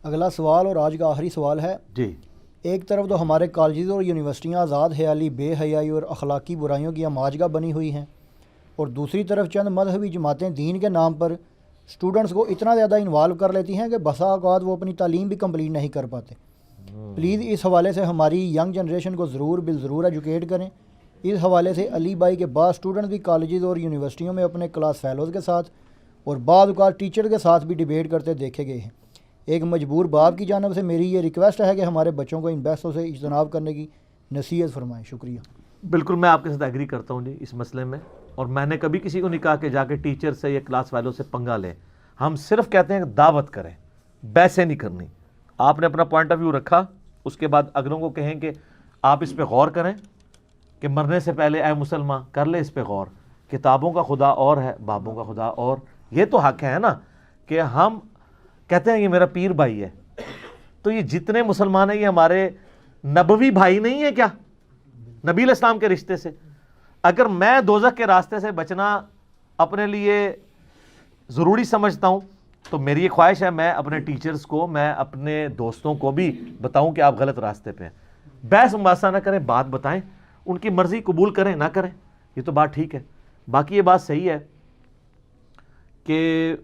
اگلا سوال اور آج کا آخری سوال ہے جی. ایک طرف تو ہمارے کالجز اور یونیورسٹیاں آزاد خیالی، بے حیائی اور اخلاقی برائیوں کی ہماجگاہ بنی ہوئی ہیں، اور دوسری طرف چند مذہبی جماعتیں دین کے نام پر اسٹوڈنٹس کو اتنا زیادہ انوالو کر لیتی ہیں کہ بسا اوقات وہ اپنی تعلیم بھی کمپلیٹ نہیں کر پاتے. پلیز اس حوالے سے ہماری ینگ جنریشن کو ضرور ایجوکیٹ کریں. اس حوالے سے علی بھائی کے بعض اسٹوڈنٹس بھی کالجز اور یونیورسٹیوں میں اپنے کلاس فیلوز کے ساتھ اور بعض اوقات ٹیچر کے ساتھ بھی ڈیبیٹ کرتے دیکھے گئے ہیں. ایک مجبور باپ کی جانب سے میری یہ ریکویسٹ ہے کہ ہمارے بچوں کو ان بحثوں سے اجتناب کرنے کی نصیحت فرمائیں. شکریہ. بالکل میں آپ کے ساتھ ایگری کرتا ہوں جی اس مسئلے میں، اور میں نے کبھی کسی کو نہیں کہا کہ جا کے ٹیچر سے یا کلاس فیلو سے پنگا لیں. ہم صرف کہتے ہیں کہ دعوت کریں، بحثیں نہیں کرنی. آپ نے اپنا پوائنٹ آف ویو رکھا، اس کے بعد اگلوں کو کہیں کہ آپ اس پہ غور کریں کہ مرنے سے پہلے اے مسلمان کر لے اس پہ غور. کتابوں کا خدا اور ہے، بابوں کا خدا اور. یہ تو حق ہے نا کہ ہم کہتے ہیں یہ میرا پیر بھائی ہے، تو یہ جتنے مسلمان ہیں یہ ہمارے نبوی بھائی نہیں ہیں کیا؟ نبی علیہ السلام کے رشتے سے. اگر میں دوزخ کے راستے سے بچنا اپنے لیے ضروری سمجھتا ہوں تو میری یہ خواہش ہے میں اپنے ٹیچرز کو، میں اپنے دوستوں کو بھی بتاؤں کہ آپ غلط راستے پہ ہیں. بحث مباحثہ نہ کریں، بات بتائیں، ان کی مرضی قبول کریں نہ کریں، یہ تو بات ٹھیک ہے. باقی یہ بات صحیح ہے کہ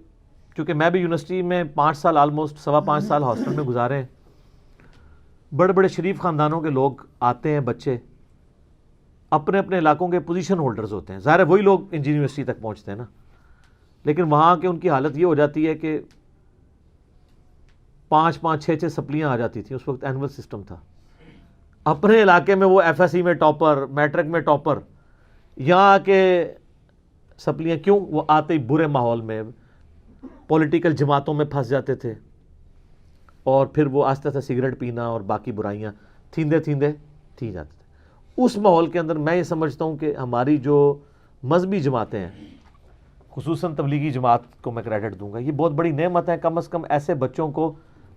چونکہ میں بھی یونیورسٹی میں 5 سال آلموسٹ 5.25 سال ہاسٹل میں گزارے ہیں. بڑے بڑے شریف خاندانوں کے لوگ آتے ہیں، بچے اپنے اپنے علاقوں کے پوزیشن ہولڈرز ہوتے ہیں. ظاہر ہے وہی لوگ انجینئر یونیورسٹی تک پہنچتے ہیں نا، لیکن وہاں کے ان کی حالت یہ ہو جاتی ہے کہ 5 6 سپلیاں آ جاتی تھیں. اس وقت اینول سسٹم تھا. اپنے علاقے میں وہ ایف ایس سی میں ٹاپر، میٹرک میں ٹاپر، یہاں کے سپلیاں کیوں؟ وہ آتے ہی برے ماحول میں پولیٹیکل جماعتوں میں پھنس جاتے تھے، اور پھر وہ آہستہ آہستہ سگریٹ پینا اور باقی برائیاں تھیندے تھی جاتے تھے. اس ماحول کے اندر میں یہ سمجھتا ہوں کہ ہماری جو مذہبی جماعتیں ہیں، خصوصاً تبلیغی جماعت کو میں کریڈٹ دوں گا، یہ بہت بڑی نعمت ہے. کم از کم ایسے بچوں کو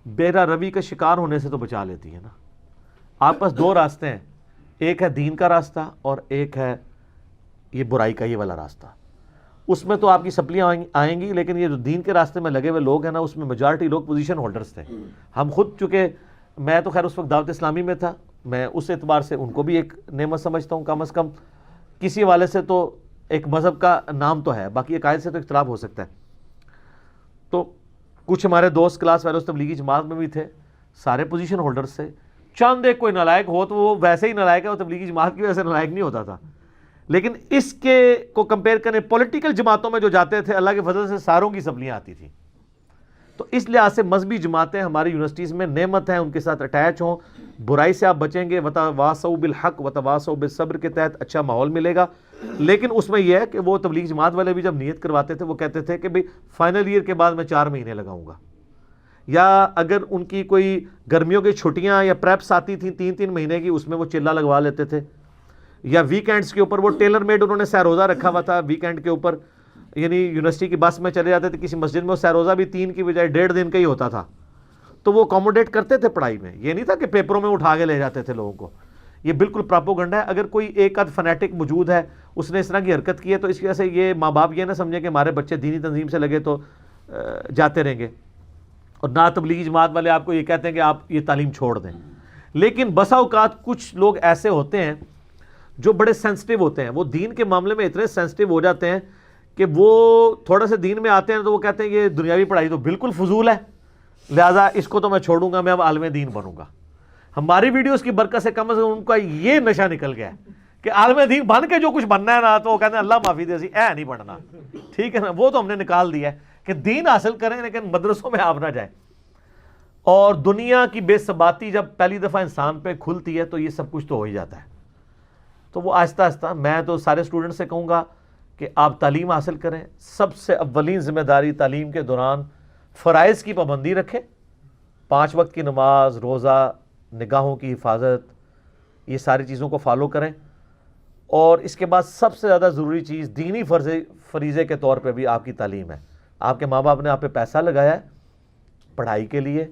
بیرا روی کا شکار ہونے سے تو بچا لیتی ہے نا. آپ پاس 2 راستے ہیں، ایک ہے دین کا راستہ اور ایک ہے یہ برائی کا یہ والا راستہ. اس میں تو آپ کی سپلیاں آئیں گی، لیکن یہ جو دین کے راستے میں لگے ہوئے لوگ ہیں نا، اس میں میجارٹی لوگ پوزیشن ہولڈرز تھے. ہم خود، چونکہ میں تو خیر اس وقت دعوت اسلامی میں تھا، میں اس اعتبار سے ان کو بھی ایک نعمت سمجھتا ہوں. کم از کم کسی والے سے تو ایک مذہب کا نام تو ہے، باقی عقائد سے تو اختلاف ہو سکتا ہے. تو کچھ ہمارے دوست کلاس فیلوز تبلیغی جماعت میں بھی تھے، سارے پوزیشن ہولڈرز سے. چند ایک کوئی نالائق ہو تو وہ ویسے ہی نالائق ہے، وہ تبلیغی جماعت کی وجہ سے نالائق نہیں ہوتا تھا. لیکن اس کے کو کمپیئر کریں پولیٹیکل جماعتوں میں جو جاتے تھے، اللہ کے فضل سے ساروں کی سپلیاں آتی تھیں. تو اس لحاظ سے مذہبی جماعتیں ہماری یونیورسٹیز میں نعمت ہیں، ان کے ساتھ اٹیچ ہوں. برائی سے آپ بچیں گے، وتواصوا بالحق وتواصوا بالصبر کے تحت اچھا ماحول ملے گا. لیکن اس میں یہ ہے کہ وہ تبلیغ جماعت والے بھی جب نیت کرواتے تھے، وہ کہتے تھے کہ بھئی فائنل ایئر کے بعد میں 4 مہینے لگاؤں گا. یا اگر ان کی کوئی گرمیوں کی چھٹیاں یا پریپس آتی تھیں 3 مہینے کی، اس میں وہ چلہ لگوا لیتے تھے. یا ویکینڈز کے اوپر وہ ٹیلر میڈ انہوں نے سہ روزہ رکھا ہوا تھا ویکینڈ کے اوپر، یعنی یونیورسٹی کی بس میں چلے جاتے تھے کسی مسجد میں، وہ سہ روزہ بھی 3 کی بجائے 1.5 دن کا ہی ہوتا تھا. تو وہ اکوموڈیٹ کرتے تھے پڑھائی میں. یہ نہیں تھا کہ پیپروں میں اٹھا کے لے جاتے تھے لوگوں کو. یہ بالکل پراپوگنڈا ہے. اگر کوئی ایک آدھ فنیٹک موجود ہے، اس نے اس طرح کی حرکت کی ہے، تو اس کی وجہ سے یہ ماں باپ یہ نہ سمجھیں کہ ہمارے بچے دینی تنظیم سے لگے تو جاتے رہیں گے. اور نہ تبلیغی جماعت والے آپ کو یہ کہتے ہیں کہ آپ یہ تعلیم چھوڑ دیں. لیکن بسا اوقات کچھ لوگ ایسے ہوتے ہیں جو بڑے سینسٹیو ہوتے ہیں، وہ دین کے معاملے میں اتنے سینسٹیو ہو جاتے ہیں کہ وہ تھوڑا سا دین میں آتے ہیں تو وہ کہتے ہیں یہ دنیاوی پڑھائی تو بالکل فضول ہے، لہٰذا اس کو تو میں چھوڑوں گا، میں اب عالم دین بنوں گا. ہماری ویڈیوز کی برکت سے کم از کم ان کا یہ نشہ نکل گیا ہے کہ عالم دین بن کے جو کچھ بننا ہے نا، تو وہ کہتے ہیں اللہ معافی دے سی اے نہیں پڑھنا. ٹھیک ہے نا، وہ تو ہم نے نکال دیا ہے کہ دین حاصل کریں لیکن مدرسوں میں آپ نہ جائیں. اور دنیا کی بے ثباتی جب پہلی دفعہ انسان پہ کھلتی ہے تو یہ سب کچھ تو ہو ہی جاتا ہے. تو وہ آہستہ آہستہ، میں تو سارے اسٹوڈنٹ سے کہوں گا کہ آپ تعلیم حاصل کریں. سب سے اولین ذمہ داری تعلیم کے دوران فرائض کی پابندی رکھیں، 5 وقت کی نماز، روزہ، نگاہوں کی حفاظت، یہ ساری چیزوں کو فالو کریں. اور اس کے بعد سب سے زیادہ ضروری چیز دینی فریضے کے طور پہ بھی آپ کی تعلیم ہے. آپ کے ماں باپ نے آپ پہ پیسہ لگایا ہے پڑھائی کے لیے،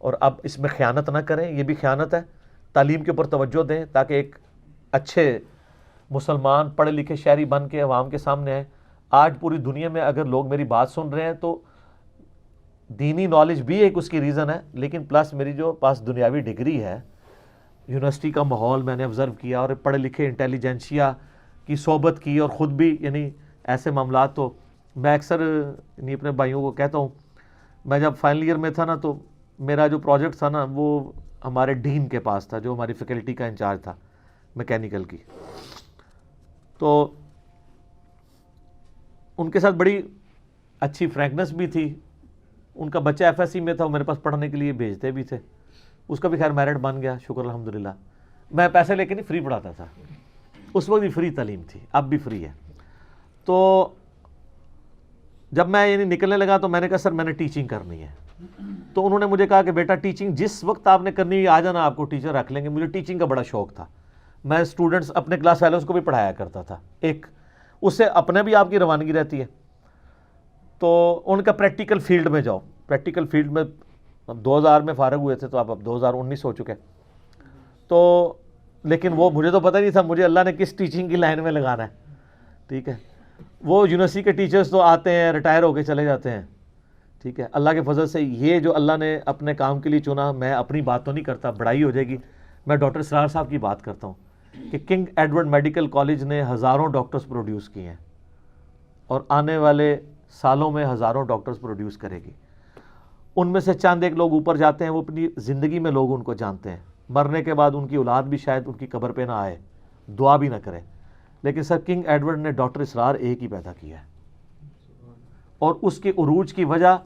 اور اب اس میں خیانت نہ کریں، یہ بھی خیانت ہے. تعلیم کے اوپر توجہ دیں تاکہ ایک اچھے مسلمان پڑھے لکھے شہری بن کے عوام کے سامنے آئیں. آج پوری دنیا میں اگر لوگ میری بات سن رہے ہیں تو دینی نالج بھی ایک اس کی ریزن ہے، لیکن پلس میری جو پاس دنیاوی ڈگری ہے، یونیورسٹی کا ماحول میں نے آبزرو کیا، اور پڑھے لکھے انٹیلیجنشیا کی صحبت کی، اور خود بھی یعنی ایسے معاملات تو میں اکثر یعنی اپنے بھائیوں کو کہتا ہوں، میں جب فائنل ایئر میں تھا نا تو میرا جو پروجیکٹ تھا نا وہ ہمارے ڈین کے پاس تھا، جو ہماری فیکلٹی کا انچارج تھا میکینیکل کی. تو ان کے ساتھ بڑی اچھی فرینکنس بھی تھی. ان کا بچہ ایف ایس سی میں تھا، وہ میرے پاس پڑھنے کے لیے بھیجتے بھی تھے. اس کا بھی خیر میرٹ بن گیا، شکر الحمدللہ. میں پیسے لے کے نہیں، فری پڑھاتا تھا. اس وقت بھی فری تعلیم تھی، اب بھی فری ہے. تو جب میں یعنی نکلنے لگا تو میں نے کہا سر میں نے ٹیچنگ کرنی ہے. تو انہوں نے مجھے کہا کہ بیٹا ٹیچنگ جس وقت آپ نے کرنی ہے آ جانا، آپ کو ٹیچر رکھ لیں گے. مجھے ٹیچنگ کا بڑا شوق تھا. میں اسٹوڈنٹس اپنے کلاس فیلوز کو بھی پڑھایا کرتا تھا. ایک اس سے اپنے بھی آپ کی روانگی رہتی ہے. تو ان کا پریکٹیکل فیلڈ میں جاؤ. پریکٹیکل فیلڈ میں 2000 میں فارغ ہوئے تھے، تو اب 2019 ہو چکے. تو لیکن وہ مجھے تو پتہ نہیں تھا مجھے اللہ نے کس ٹیچنگ کی لائن میں لگانا ہے. ٹھیک ہے، وہ یونیورسٹی کے ٹیچرز تو آتے ہیں ریٹائر ہو کے چلے جاتے ہیں. ٹھیک ہے، اللہ کے فضل سے یہ جو اللہ نے اپنے کام کے لیے چنا، میں اپنی بات تو نہیں کرتا، بڑائی ہو جائے گی. میں ڈاکٹر اسرار صاحب کی بات کرتا ہوں کہ کنگ ایڈورڈ میڈیکل کالج نے ہزاروں ڈاکٹرز پروڈیوس کیے ہیں، اور آنے والے سالوں میں ہزاروں ڈاکٹرز پروڈیوس کرے گی. ان میں سے چند ایک لوگ اوپر جاتے ہیں، وہ اپنی زندگی میں لوگ ان کو جانتے ہیں. مرنے کے بعد ان کی اولاد بھی شاید ان کی قبر پہ نہ آئے، دعا بھی نہ کرے. لیکن سر کنگ ایڈورڈ نے ڈاکٹر اسرار ایک ہی پیدا کیا ہے، اور اس کے عروج کی وجہ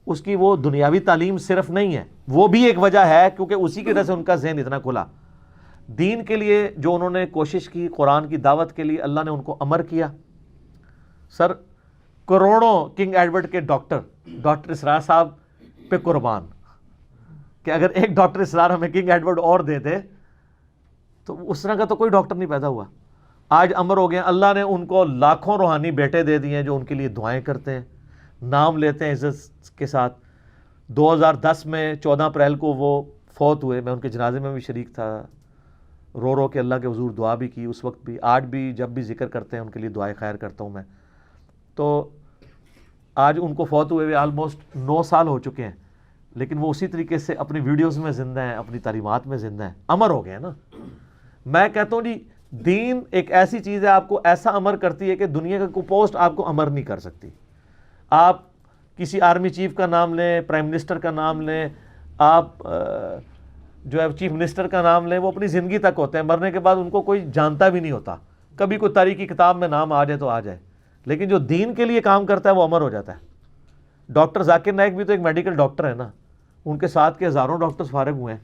اس کی وہ دنیاوی تعلیم صرف نہیں ہے، وہ بھی ایک وجہ ہے، کیونکہ اسی کی وجہ سے ان کا ذہن اتنا کھلا. دین کے لیے جو انہوں نے کوشش کی، قرآن کی دعوت کے لیے اللہ نے ان کو امر کیا. سر کروڑوں کنگ ایڈورڈ کے ڈاکٹر اسرار صاحب پہ قربان، کہ اگر ایک ڈاکٹر اسرار ہمیں کنگ ایڈورڈ اور دے دے تو اس طرح کا تو کوئی ڈاکٹر نہیں پیدا ہوا. آج امر ہو گیا. اللہ نے ان کو لاکھوں روحانی بیٹے دے دیے ہیں جو ان کے لیے دعائیں کرتے ہیں، نام لیتے ہیں عزت کے ساتھ. 2010 میں 14 اپریل کو وہ فوت ہوئے. میں ان کے جنازے میں بھی شریک تھا، رو رو کے اللہ کے حضور دعا بھی کی اس وقت بھی. آج بھی جب بھی ذکر کرتے ہیں ان کے لیے دعائیں خیر کرتا ہوں میں. تو آج ان کو فوت ہوئے آلموسٹ 9 سال ہو چکے ہیں، لیکن وہ اسی طریقے سے اپنی ویڈیوز میں زندہ ہیں، اپنی تعلیمات میں زندہ ہیں. امر ہو گئے ہیں نا. میں کہتا ہوں جی دین ایک ایسی چیز ہے، آپ کو ایسا امر کرتی ہے کہ دنیا کا کوئی پوسٹ آپ کو امر نہیں کر سکتی. آپ کسی آرمی چیف کا نام لیں، پرائم منسٹر کا نام لیں، آپ جو ہے چیف منسٹر کا نام لیں، وہ اپنی زندگی تک ہوتے ہیں، مرنے کے بعد ان کو کوئی جانتا بھی نہیں ہوتا. کبھی کوئی تاریخی کتاب میں نام آ جائے تو آ جائے، لیکن جو دین کے لیے کام کرتا ہے وہ امر ہو جاتا ہے. ڈاکٹر ذاکر نائک بھی تو ایک میڈیکل ڈاکٹر ہے نا، ان کے ساتھ کے ہزاروں ڈاکٹرز فارغ ہوئے ہیں.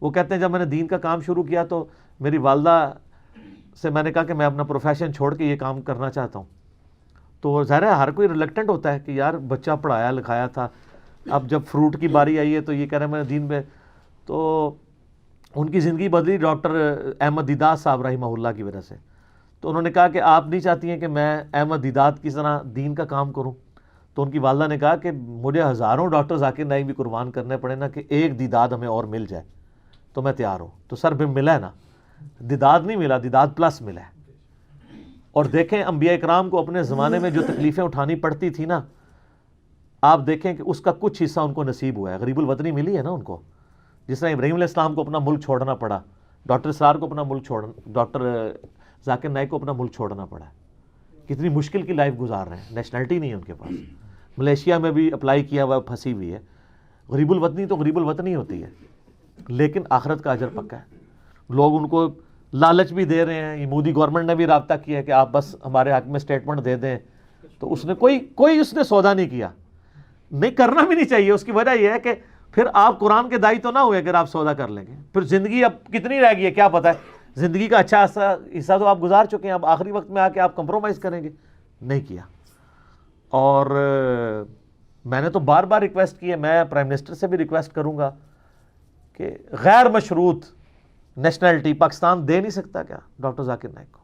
وہ کہتے ہیں جب میں نے دین کا کام شروع کیا تو میری والدہ سے میں نے کہا کہ میں اپنا پروفیشن چھوڑ کے یہ کام کرنا چاہتا ہوں. تو ظاہر ہے ہر کوئی ریلیکٹنٹ ہوتا ہے کہ یار بچہ پڑھایا لکھایا تھا، اب جب فروٹ کی باری آئی ہے تو یہ کہہ رہے ہیں میں دین میں. تو ان کی زندگی بدلی ڈاکٹر احمد دیدات صاحب رحمہ اللہ کی وجہ سے. تو انہوں نے کہا کہ آپ نہیں چاہتی ہیں کہ میں احمد دیدات کی طرح دین کا کام کروں. تو ان کی والدہ نے کہا کہ مجھے ہزاروں ڈاکٹر ذاکر نائک بھی قربان کرنے پڑے نا کہ ایک دیدات ہمیں اور مل جائے تو میں تیار ہوں. تو سر بھی ملا ہے نا، دیدات نہیں ملا، دیدات پلس ملا ہے. اور دیکھیں انبیاء اکرام کو اپنے زمانے میں جو تکلیفیں اٹھانی پڑتی تھی نا، آپ دیکھیں کہ اس کا کچھ حصہ ان کو نصیب ہوا ہے. غریب الوطنی ملی ہے نا ان کو. جس طرح ابراہیم علیہ السلام کو اپنا ملک چھوڑنا پڑا، ڈاکٹر اسرار کو اپنا ملک چھوڑنا، ڈاکٹر ذاکر نائک کو اپنا ملک چھوڑنا پڑا. کتنی مشکل کی لائف گزار رہے ہیں، نیشنلٹی نہیں ہے ان کے پاس. ملیشیا میں بھی اپلائی کیا ہوا پھنسی ہوئی ہے. غریب الوطنی تو غریب الوطنی ہوتی ہے، لیکن آخرت کا اجر پکا ہے. لوگ ان کو لالچ بھی دے رہے ہیں. یہ مودی گورنمنٹ نے بھی رابطہ کیا ہے کہ آپ بس ہمارے حق میں سٹیٹمنٹ دے دیں. تو اس نے کوئی اس نے سودا نہیں کیا، نہیں کرنا بھی نہیں چاہیے. اس کی وجہ یہ ہے کہ پھر آپ قرآن کے داعی تو نہ ہوئے اگر آپ سودا کر لیں گے. پھر زندگی اب کتنی رہ گئی ہے کیا پتہ ہے. زندگی کا اچھا حصہ تو آپ گزار چکے ہیں، اب آخری وقت میں آ کے آپ کمپرومائز کریں گے. نہیں کیا. اور میں نے تو بار بار ریکویسٹ کی ہے، میں پرائم منسٹر سے بھی ریکویسٹ کروں گا کہ غیر مشروط نیشنلٹی پاکستان دے نہیں سکتا کیا ڈاکٹر ذاکر نائک کو.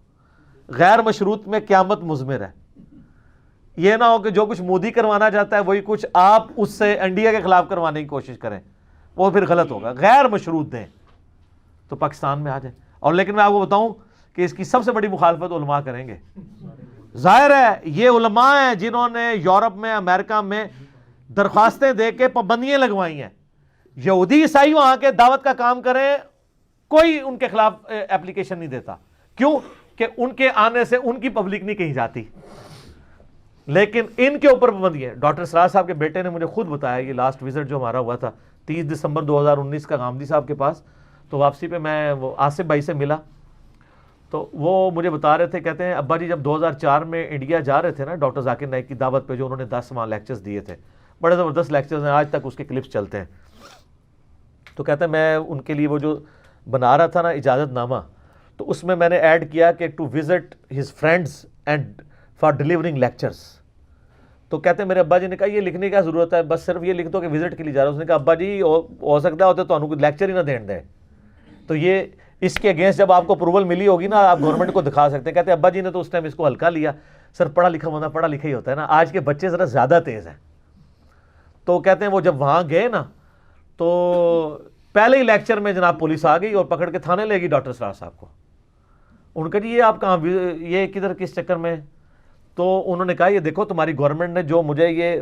غیر مشروط میں قیامت مضمر ہے. یہ نہ ہو کہ جو کچھ مودی کروانا چاہتا ہے وہی کچھ آپ اس سے انڈیا کے خلاف کروانے کی کوشش کریں، وہ پھر غلط ہوگا. غیر مشروط دیں تو پاکستان میں آ جائیں. اور لیکن میں آپ کو بتاؤں کہ اس کی سب سے بڑی مخالفت علماء کریں گے. ظاہر ہے یہ علماء ہیں جنہوں نے یورپ میں، امریکہ میں درخواستیں دے کے پابندیاں لگوائی ہیں. یہودی عیسائی وہاں کے دعوت کا کام کریں, کوئی ان کے خلاف اپلیکیشن نہیں دیتا. کیوں؟ کہ ان کے آنے سے ان کی پبلک نہیں کہیں جاتی. لیکن ان کے اوپر پابندی ہے. ڈاکٹر سراج صاحب کے بیٹے نے مجھے خود بتایا, یہ لاسٹ وزٹ جو ہمارا ہوا تھا 30 دسمبر 2019 کا غامدی صاحب کے پاس, تو واپسی پہ میں وہ آصف بھائی سے ملا, تو وہ مجھے بتا رہے تھے, کہتے ہیں ابا جی جب 2004 میں انڈیا جا رہے تھے نا ڈاکٹر ذاکر نائک کی دعوت پہ, جو انہوں نے 10 وہاں لیکچرز دیے تھے, بڑے زبردست لیکچرز ہیں, آج تک اس کے کلپس چلتے ہیں. تو کہتے ہیں میں ان کے لیے وہ جو بنا رہا تھا نا اجازت نامہ, تو اس میں نے ایڈ کیا کہ to visit his friends and for delivering lectures. تو کہتے ہیں میرے ابا جی نے کہا یہ لکھنے کا ضرورت ہے, بس صرف یہ لکھ دو کہ وزٹ کے لیے جا رہا ہوں. اس نے کہا ابا جی ہو سکتا ہوتا تو انہوں لیکچر ہی نہ دین دیں. تو یہ اس کے اگینسٹ جب آپ کو اپروول ملی ہوگی نا, آپ گورنمنٹ کو دکھا سکتے ہیں. کہتے ہیں ابا جی نے تو اس ٹائم اس کو ہلکا لیا, سر پڑھا لکھا بندہ پڑھا لکھا ہی ہوتا ہے نا, آج کے بچے ذرا زیادہ تیز ہیں. تو کہتے ہیں وہ جب وہاں گئے نا, تو پہلے ہی لیکچر میں جناب پولیس آ گئی اور پکڑ کے تھانے لے گئی ڈاکٹر سراج صاحب کو. ان کا جی یہ آپ کہاں, یہ کدھر کس چکر میں؟ تو انہوں نے کہا یہ دیکھو تمہاری گورنمنٹ نے جو مجھے یہ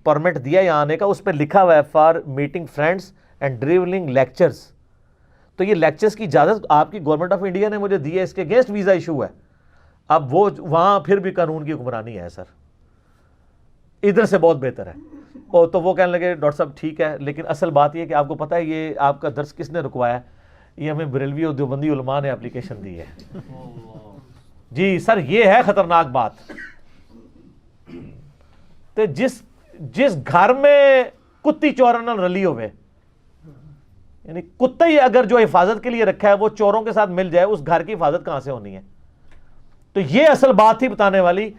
پرمٹ دیا یہاں آنے کا, اس پہ لکھا ہوا ہے for meeting friends and delivering lectures. تو یہ لیکچرز کی اجازت آپ کی گورنمنٹ آف انڈیا نے مجھے دی ہے, اس کے اگینسٹ ویزا ایشو ہے. اب وہ وہاں پھر بھی قانون کی حکمرانی ہے سر, ادھر سے بہت بہتر ہے. تو وہ کہنے لگے ڈاکٹر صاحب ٹھیک ہے, لیکن اصل بات یہ کہ آپ کو پتہ ہے یہ آپ کا درس کس نے رکوایا ہے؟ یہ ہمیں بریلوی اور دیوبندی علماء نے اپلیکیشن دی ہے. جی سر یہ ہے خطرناک بات. تو جس گھر میں کتی چوروں نال رلی ہوئے, یعنی کتا ہی اگر جو حفاظت کے لیے رکھا ہے وہ چوروں کے ساتھ مل جائے, اس گھر کی حفاظت کہاں سے ہونی ہے؟ تو یہ اصل بات تھی بتانے والی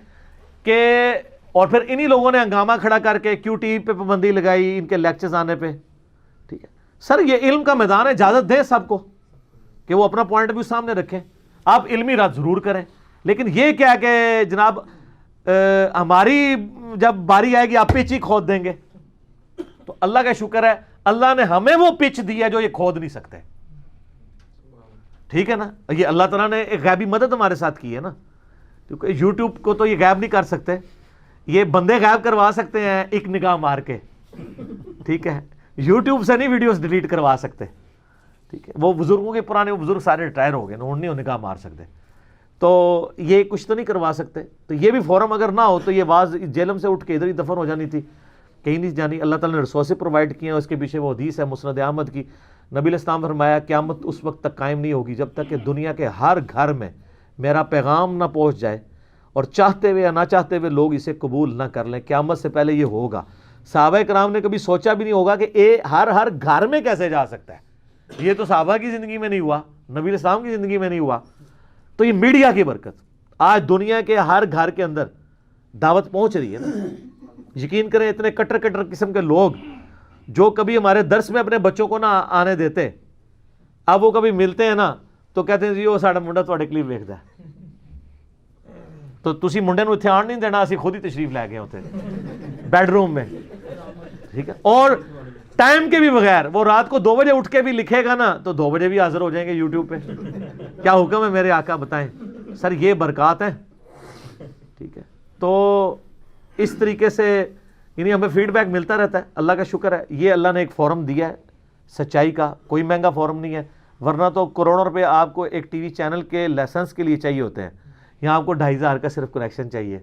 کہ, اور پھر انہی لوگوں نے ہنگامہ کھڑا کر کے کیو ٹی وی پہ پابندی لگائی ان کے لیکچرز آنے پہ. ٹھیک ہے سر, یہ علم کا میدان ہے, اجازت دیں سب کو کہ وہ اپنا پوائنٹ بھی سامنے رکھیں, آپ علمی رد ضرور کریں. لیکن یہ کیا کہ جناب ہماری جب باری آئے گی آپ پچ ہی کھود دیں گے. تو اللہ کا شکر ہے اللہ نے ہمیں وہ پچ دی ہے جو یہ کھود نہیں سکتے. ٹھیک ہے نا, یہ اللہ تعالیٰ نے ایک غیبی مدد ہمارے ساتھ کی ہے نا, کیونکہ یوٹیوب کو تو یہ غائب نہیں کر سکتے, یہ بندے غائب کروا سکتے ہیں ایک نگاہ مار کے. ٹھیک ہے, یوٹیوب سے نہیں ویڈیوز ڈیلیٹ کروا سکتے. ٹھیک ہے, وہ بزرگوں کے پرانے وہ بزرگ سارے ریٹائر ہو گئے نا, انہوں نے نگاہ مار سکتے, تو یہ کچھ تو نہیں کروا سکتے. تو یہ بھی فورم اگر نہ ہو تو یہ آواز جیلم سے اٹھ کے ادھر ہی دفن ہو جانی تھی, کہیں نہیں جانی. اللہ تعالیٰ نے ریسورسز پرووائڈ کیے ہیں, اس کے پیچھے وہ حدیث ہے مسند احمد کی, نبی علیہ السلام فرمایا قیامت اس وقت تک قائم نہیں ہوگی جب تک کہ دنیا کے ہر گھر میں میرا پیغام نہ پہنچ جائے, اور چاہتے ہوئے یا نہ چاہتے ہوئے لوگ اسے قبول نہ کر لیں. قیامت سے پہلے یہ ہوگا. صحابہ کرام نے کبھی سوچا بھی نہیں ہوگا کہ ہر گھر میں کیسے جا سکتا ہے. یہ تو صحابہ کی زندگی میں نہیں ہوا, نبی علیہ السلام کی زندگی میں نہیں ہوا. تو یہ میڈیا کی برکت, آج دنیا کے ہر گھر کے اندر دعوت پہنچ رہی ہے نا. یقین کریں اتنے کٹر قسم کے لوگ جو کبھی ہمارے درس میں اپنے بچوں کو نہ آنے دیتے, اب وہ کبھی ملتے ہیں نا تو کہتے ہیں جی وہ ساڑا منڈا تھوڑے کلپ ویکھدا ہے, تو تسی منڈے نو اتنے آن نہیں دینا, اسی خود ہی تشریف لے گئے ہوتے بیڈ روم میں. ٹھیک ہے, اور ٹائم کے بھی بغیر وہ رات کو 2 بجے اٹھ کے بھی لکھے گا نا تو 2 بجے بھی حاضر ہو جائیں گے یوٹیوب پہ. کیا حکم ہے میرے آقا بتائیں سر, یہ برکات ہیں. ٹھیک ہے, تو اس طریقے سے یعنی ہمیں فیڈ بیک ملتا رہتا ہے, اللہ کا شکر ہے. یہ اللہ نے ایک فورم دیا ہے سچائی کا, کوئی مہنگا فورم نہیں ہے, ورنہ تو کروڑوں روپے آپ کو ایک ٹی وی چینل کے لائسنس کے لیے چاہیے ہوتے ہیں. یہاں آپ کو 2500 کا صرف کنیکشن چاہیے,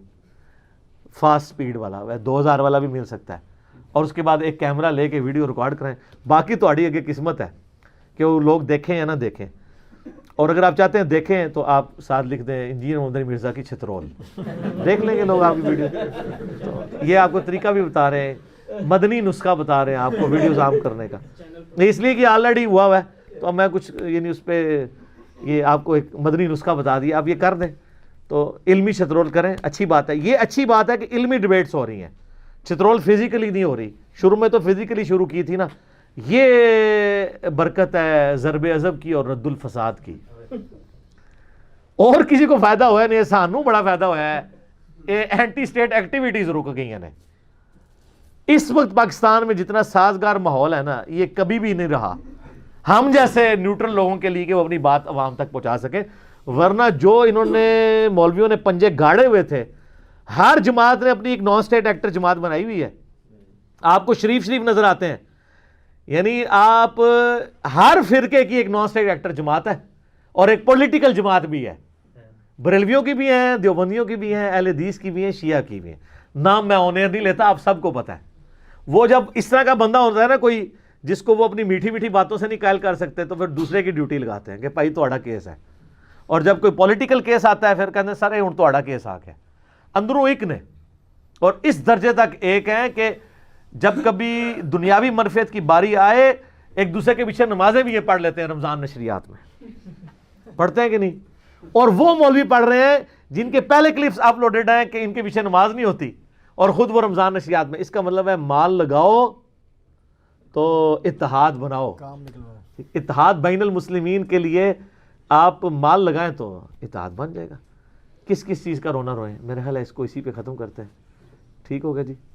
فاسٹ سپیڈ والا, 2000 والا بھی مل سکتا ہے, اور اس کے بعد ایک کیمرہ لے کے ویڈیو ریکارڈ کریں. باقی تو اگے قسمت ہے کہ وہ لوگ دیکھیں یا نہ دیکھیں. اور اگر آپ چاہتے ہیں دیکھیں تو آپ ساتھ لکھ دیں انجینئر محمد علی مرزا کی چھترول, دیکھ لیں گے لوگ آپ کی ویڈیو. تو یہ آپ کو طریقہ بھی بتا رہے ہیں, مدنی نسخہ بتا رہے ہیں آپ کو ویڈیوز عام کرنے کا, اس لیے کہ آلریڈی ہوا ہے. تو اب میں کچھ یعنی اس پہ یہ آپ کو ایک مدنی نسخہ بتا دیا, آپ یہ کر دیں تو علمی چھترول کریں. اچھی بات ہے, یہ اچھی بات ہے کہ علمی ڈیبیٹس ہو رہی ہیں. چھترول فزیکلی نہیں ہو رہی, شروع میں تو فزیکلی شروع کی تھی نا. یہ برکت ہے ضرب عضب کی اور رد الفساد کی. اور کسی کو فائدہ ہوا ہے نہیں, سانو بڑا فائدہ ہوا ہے. اینٹی اسٹیٹ ایکٹیویٹیز رک گئی ہیں. اس وقت پاکستان میں جتنا سازگار ماحول ہے نا, یہ کبھی بھی نہیں رہا ہم جیسے نیوٹرل لوگوں کے لیے کہ وہ اپنی بات عوام تک پہنچا سکیں. ورنہ جو انہوں نے مولویوں نے پنجے گاڑے ہوئے تھے, ہر جماعت نے اپنی ایک نان اسٹیٹ ایکٹر جماعت بنائی ہوئی ہے. آپ کو شریف نظر آتے ہیں. یعنی آپ ہر فرقے کی ایک نان اسٹیٹ ایکٹر جماعت ہے اور ایک پولیٹیکل جماعت بھی ہے. بریلویوں کی بھی ہیں, دیوبندیوں کی بھی ہیں, اہل حدیث کی بھی ہیں, شیعہ کی بھی ہیں. نام میں آنر نہیں لیتا, آپ سب کو پتہ ہے. وہ جب اس طرح کا بندہ ہوتا ہے نا کوئی جس کو وہ اپنی میٹھی میٹھی باتوں سے نہیں قائل کر سکتے, تو پھر دوسرے کی ڈیوٹی لگاتے ہیں کہ بھائی تہاڈا کیس ہے. اور جب کوئی پولیٹیکل کیس آتا ہے پھر کہتے ہیں سر ہن تہاڈا کیس آ گیا. اندروں ایک نے, اور اس درجے تک ایک ہیں کہ جب کبھی دنیاوی منفعت کی باری آئے ایک دوسرے کے پیچھے نمازیں بھی یہ پڑھ لیتے ہیں رمضان نشریات میں. پڑھتے ہیں کہ نہیں؟ اور وہ مولوی پڑھ رہے ہیں جن کے پہلے کلپس اپلوڈڈ ہیں کہ ان کے پیچھے نماز نہیں ہوتی, اور خود وہ رمضان نشریات میں. اس کا مطلب ہے مال لگاؤ تو اتحاد بناؤ. کام نکلواؤ. اتحاد بین المسلمین کے لیے آپ مال لگائیں تو اتحاد بن جائے گا. کس چیز کا رونا روئیں؟ میرے خیال ہے اس کو اسی پہ ختم کرتے ہیں. ٹھیک ہوگا جی.